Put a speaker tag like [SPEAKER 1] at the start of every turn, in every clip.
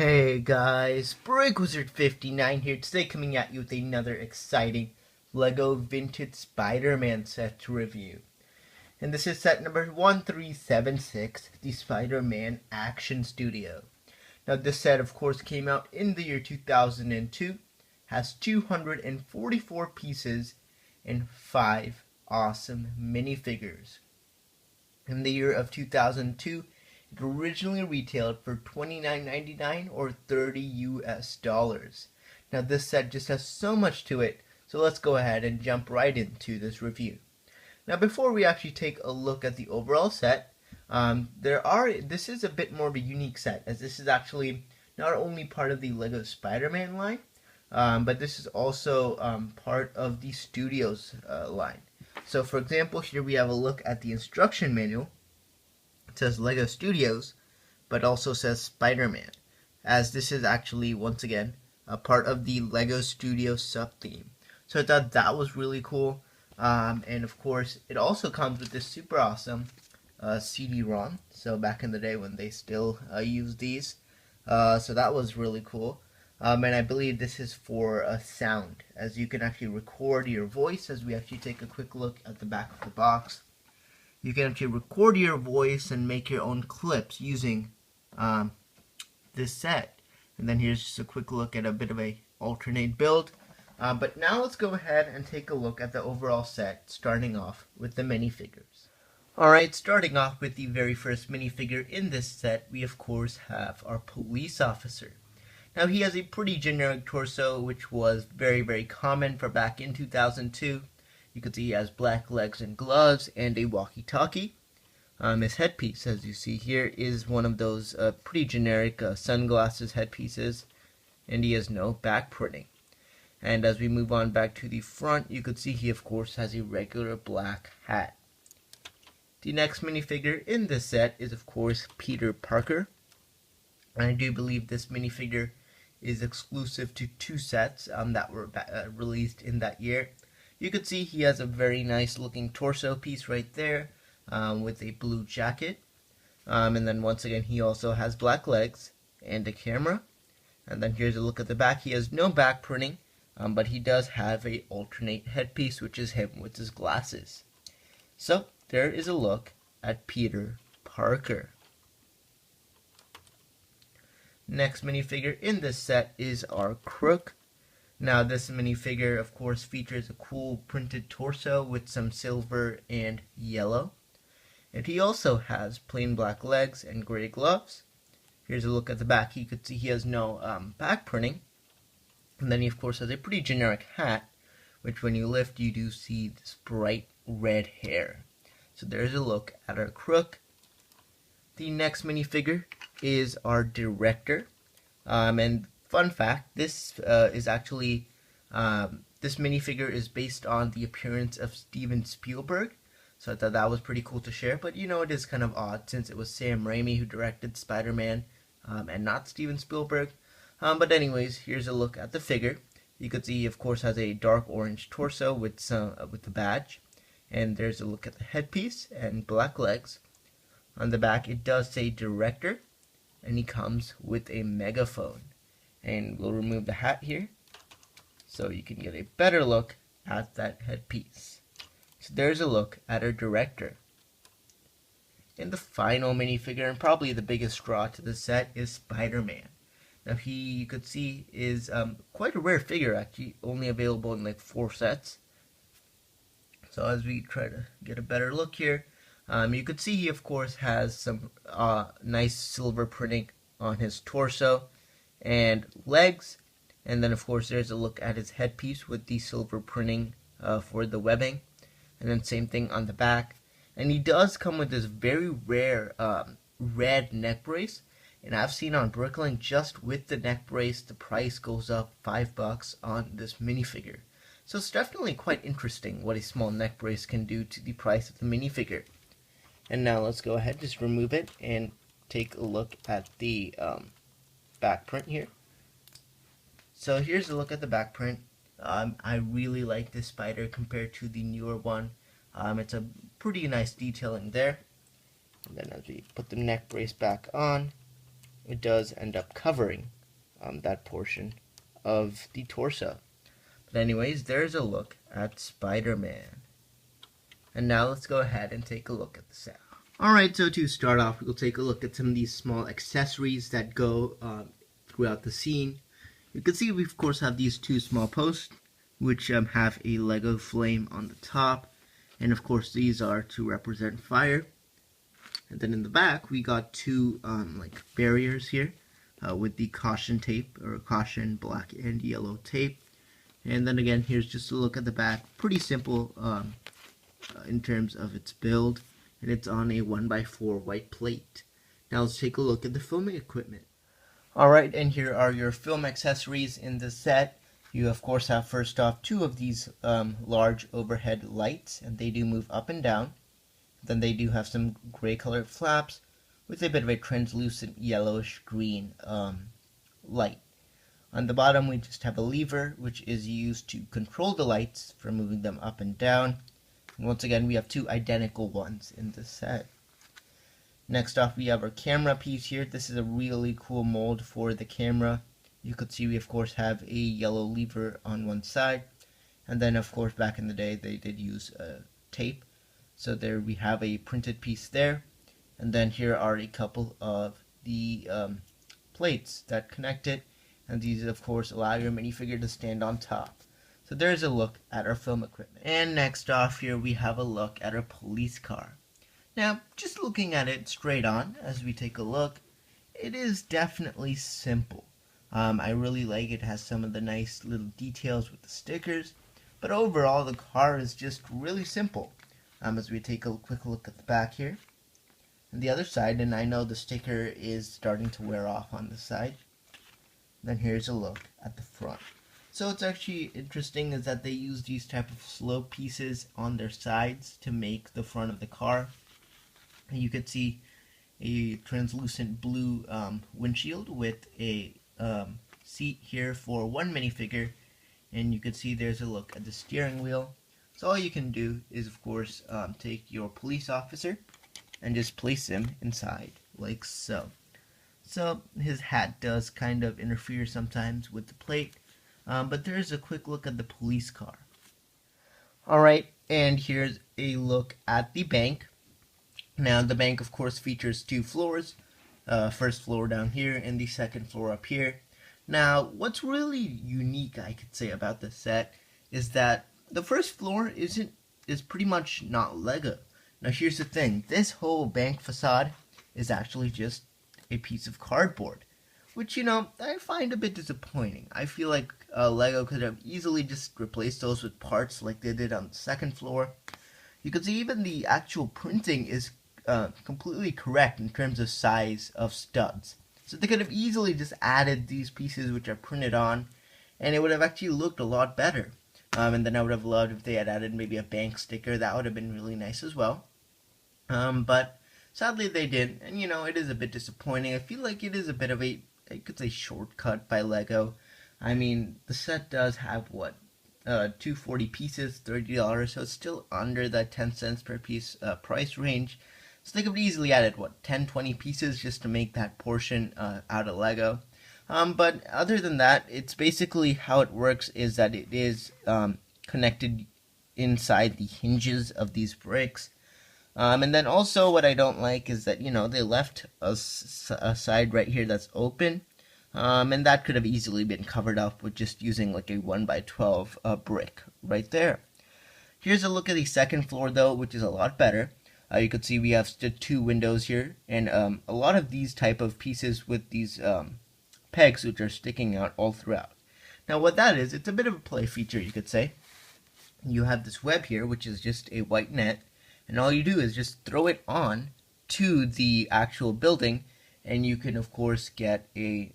[SPEAKER 1] Hey guys, BreakWizard59 here, today coming at you with another exciting LEGO Vintage Spider-Man set to review. And this is set number 1376, the Spider-Man Action Studio. Now this set of course came out in the year 2002, has 244 pieces and 5 awesome minifigures. In the year of 2002, it originally retailed for $29.99 or $30 US. Now this set just has so much to it, so let's go ahead and jump right into this review. Now before we actually take a look at the overall set, this is a bit more of a unique set, as this is actually not only part of the LEGO Spider-Man line, but this is also part of the Studios line. So for example, here we have a look at the instruction manual. It says LEGO Studios, but also says Spider-Man, as this is actually, once again, a part of the LEGO Studios sub-theme. So I thought that was really cool. And of course, it also comes with this super awesome CD-ROM. So back in the day when they still used these. So that was really cool. And I believe this is for sound, as you can actually record your voice, as we actually take a quick look at the back of the box. You can actually record your voice and make your own clips using this set. And then here's just a quick look at a bit of a alternate build. But now let's go ahead and take a look at the overall set, starting off with the minifigures. Alright, starting off with the very first minifigure in this set, we of course have our police officer. Now he has a pretty generic torso, which was very common for back in 2002. You can see he has black legs and gloves and a walkie-talkie. His headpiece, as you see here, is one of those pretty generic sunglasses headpieces, and he has no back printing. And as we move on back to the front, you can see he of course has a regular black hat. The next minifigure in this set is of course Peter Parker. And I do believe this minifigure is exclusive to 2 sets that were released in that year. You can see he has a very nice looking torso piece right there with a blue jacket. And then once again he also has black legs and a camera. And then here's a look at the back. He has no back printing, but he does have a alternate headpiece, which is him with his glasses. So there is a look at Peter Parker. Next minifigure in this set is our Crook. Now this minifigure of course features a cool printed torso with some silver and yellow. And he also has plain black legs and gray gloves. Here's a look at the back. You could see he has no back printing. And then he of course has a pretty generic hat, which when you lift you do see this bright red hair. So there's a look at our Crook. The next minifigure is our director. And fun fact, this is actually, this minifigure is based on the appearance of Steven Spielberg. So I thought that was pretty cool to share. But you know, it is kind of odd since it was Sam Raimi who directed Spider-Man and not Steven Spielberg. But anyways, here's a look at the figure. You can see he of course has a dark orange torso with the badge. And there's a look at the headpiece and black legs. On the back it does say director, and he comes with a megaphone. And we'll remove the hat here so you can get a better look at that headpiece. So there's a look at our director. And the final minifigure, and probably the biggest draw to the set, is Spider-Man. Now he, you could see, is quite a rare figure, actually only available in like 4 sets. So as we try to get a better look here, you could see he of course has some nice silver printing on his torso and legs, and then of course there's a look at his headpiece with the silver printing for the webbing, and then same thing on the back. And he does come with this very rare red neck brace, and I've seen on Brooklyn just with the neck brace the price goes up $5 on this minifigure. So it's definitely quite interesting what a small neck brace can do to the price of the minifigure. And now let's go ahead, just remove it and take a look at the back print here. So here's a look at the back print. I really like this spider compared to the newer one. It's a pretty nice detailing there. And then as we put the neck brace back on, it does end up covering that portion of the torso. But anyways, there's a look at Spider-Man. And now let's go ahead and take a look at the set. Alright, so to start off, we'll take a look at some of these small accessories that go throughout the scene. You can see we of course have these two small posts, which have a Lego flame on the top. And of course these are to represent fire. And then in the back, we got two like barriers here with the caution tape, or caution black and yellow tape. And then again, here's just a look at the back. Pretty simple in terms of its build, and it's on a 1x4 white plate. Now let's take a look at the filming equipment. Alright, and here are your film accessories in the set. You of course have first off two of these large overhead lights, and they do move up and down. Then they do have some gray colored flaps with a bit of a translucent yellowish green light. On the bottom we just have a lever, which is used to control the lights for moving them up and down. And once again, we have two identical ones in the set. Next off, we have our camera piece here. This is a really cool mold for the camera. You could see we of course have a yellow lever on one side, and then of course back in the day they did use tape. So there we have a printed piece there, and then here are a couple of the plates that connect it, and these of course allow your minifigure to stand on top. So there's a look at our film equipment. And next off here we have a look at our police car. Now, just looking at it straight on as we take a look, it is definitely simple. I really like it. It has some of the nice little details with the stickers, but overall the car is just really simple. As we take a quick look at the back here and the other side, and I know the sticker is starting to wear off on the side. Then here's a look at the front. So what's actually interesting is that they use these type of slope pieces on their sides to make the front of the car. And you could see a translucent blue windshield with a seat here for one minifigure, and you can see there's a look at the steering wheel. So all you can do is of course take your police officer and just place him inside like so. So his hat does kind of interfere sometimes with the plate, but there's a quick look at the police car. Alright, and here's a look at the bank. Now the bank of course features two floors, first floor down here and the second floor up here. Now what's really unique, I could say, about this set is that the first floor is pretty much not Lego. Now here's the thing, this whole bank facade is actually just a piece of cardboard, which, you know, I find a bit disappointing. I feel like Lego could have easily just replaced those with parts like they did on the second floor. You can see even the actual printing is completely correct in terms of size of studs. So they could have easily just added these pieces which are printed on, and it would have actually looked a lot better. And then I would have loved if they had added maybe a bank sticker. That would have been really nice as well. But sadly they didn't, and you know, it is a bit disappointing. I feel like it is a bit of a, I could say, shortcut by Lego. I mean, the set does have what, 240 pieces, $30, so it's still under that 10 cents per piece price range. So they could have easily added what, 10-20 pieces just to make that portion out of Lego. But other than that, it's basically how it works is that it is connected inside the hinges of these bricks. And then also what I don't like is that, you know, they left a side right here that's open. And that could have easily been covered up with just using like a 1x12 brick right there. Here's a look at the second floor though, which is a lot better. You can see we have two windows here, and a lot of these type of pieces with these pegs which are sticking out all throughout. Now what that is, it's a bit of a play feature, you could say. You have this web here, which is just a white net, and all you do is just throw it on to the actual building, and you can of course get a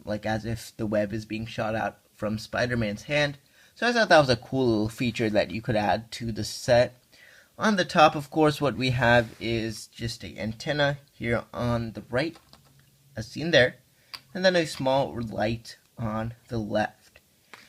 [SPEAKER 1] like as if the web is being shot out from Spider-Man's hand. So I thought that was a cool little feature that you could add to the set. On the top, of course, what we have is just an antenna here on the right, as seen there, and then a small light on the left.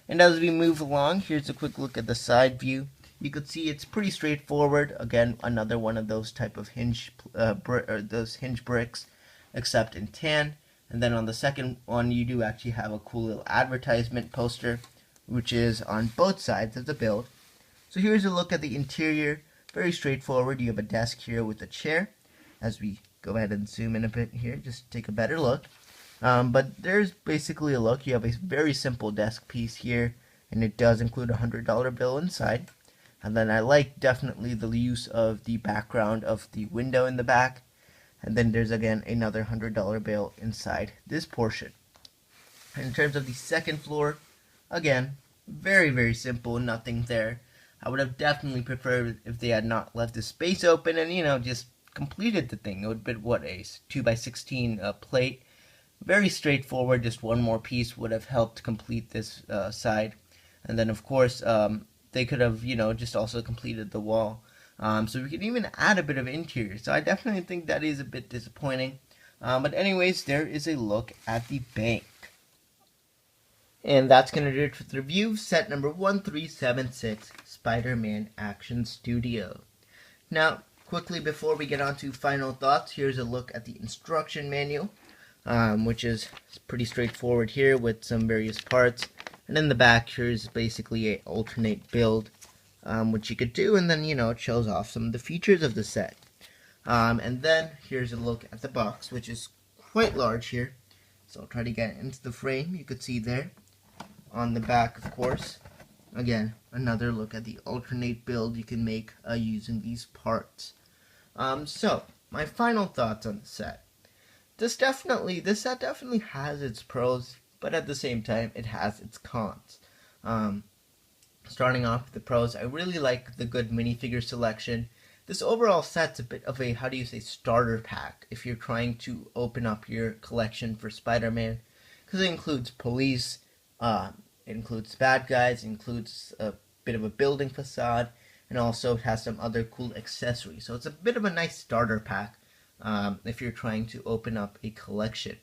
[SPEAKER 1] And as we move along, here's a quick look at the side view. You can see it's pretty straightforward. Again, another one of those type of hinge those hinge bricks, except in tan. And then on the second one, you do actually have a cool little advertisement poster, which is on both sides of the build. So here's a look at the interior. Very straightforward. You have a desk here with a chair. As we go ahead and zoom in a bit here, just take a better look. But there's basically a look. You have a very simple desk piece here, and it does include a $100 bill inside. And then I like definitely the use of the background of the window in the back. And then there's again another $100 bill inside this portion. And in terms of the second floor, again, very simple, nothing there. I would have definitely preferred if they had not left the space open and, just completed the thing. It would have been, what, a 2x16 plate. Very straightforward, just one more piece would have helped complete this side. And then, of course, they could have, just also completed the wall. So we could even add a bit of interior. So I definitely think that is a bit disappointing. But anyways, there is a look at the bank. And that's going to do it for the review of set number 1376, Spider-Man Action Studio. Now, quickly before we get on to final thoughts, here's a look at the instruction manual, which is pretty straightforward here with some various parts. And in the back, here's basically an alternate build, which you could do, and then, it shows off some of the features of the set. And then, here's a look at the box, which is quite large here. So I'll try to get into the frame. You could see there on the back, of course. Again, another look at the alternate build you can make using these parts. So, my final thoughts on the set. This set definitely has its pros, but at the same time, it has its cons. Starting off with the pros, I really like the good minifigure selection. This overall set's a bit of a, starter pack if you're trying to open up your collection for Spider-Man, because it includes police, it includes bad guys, it includes a bit of a building facade, and also it has some other cool accessories. So it's a bit of a nice starter pack if you're trying to open up a collection.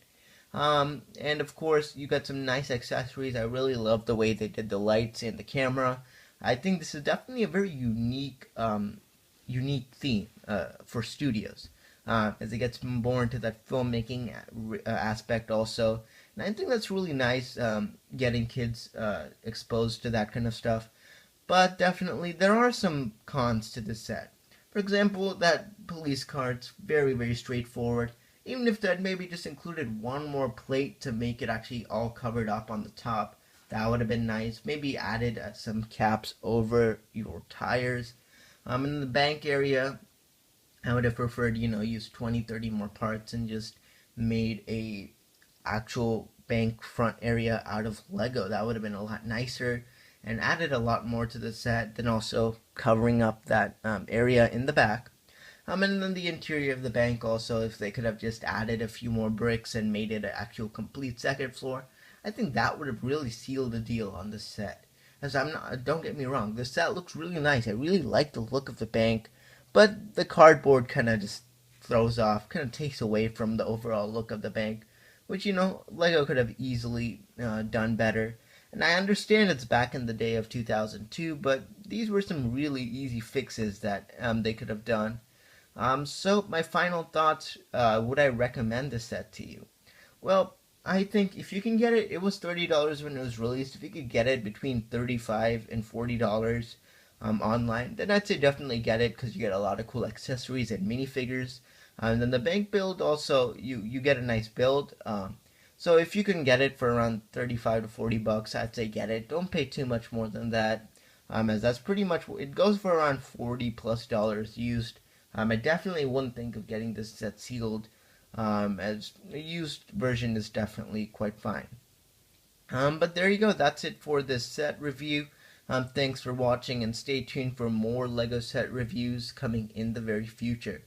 [SPEAKER 1] And of course, you got some nice accessories. I really love the way they did the lights and the camera. I think this is definitely a very unique theme for studios, as it gets more into that filmmaking aspect also. And I think that's really nice, getting kids exposed to that kind of stuff. But definitely, there are some cons to this set. For example, that police card's very straightforward. Even if that maybe just included one more plate to make it actually all covered up on the top, that would have been nice. Maybe added some caps over your tires. In the bank area, I would have preferred, use 20-30 more parts and just made a actual bank front area out of Lego. That would have been a lot nicer and added a lot more to the set than also covering up that area in the back. And then the interior of the bank also, if they could have just added a few more bricks and made it an actual complete second floor, I think that would have really sealed the deal on this set. As don't get me wrong, this set looks really nice. I really like the look of the bank, but the cardboard kind of just throws off, kind of takes away from the overall look of the bank, which, Lego could have easily done better. And I understand it's back in the day of 2002, but these were some really easy fixes that they could have done. So my final thoughts, would I recommend this set to you? Well, I think if you can get it, it was $30 when it was released. If you could get it between $35 and $40 online, then I'd say definitely get it, because you get a lot of cool accessories and minifigures. And then the bank build also, you get a nice build. So if you can get it for around 35 to 40 bucks, I'd say get it. Don't pay too much more than that, as that's pretty much, it goes for around $40+ used. I definitely wouldn't think of getting this set sealed, as a used version is definitely quite fine. But there you go, that's it for this set review. Thanks for watching, and stay tuned for more LEGO set reviews coming in the very future.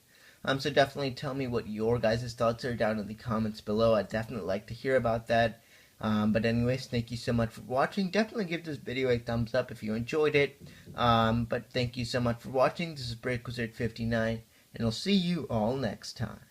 [SPEAKER 1] So definitely tell me what your guys' thoughts are down in the comments below. I'd definitely like to hear about that. But anyways, thank you so much for watching. Definitely give this video a thumbs up if you enjoyed it. But thank you so much for watching. This is BreakWizard59, and I'll see you all next time.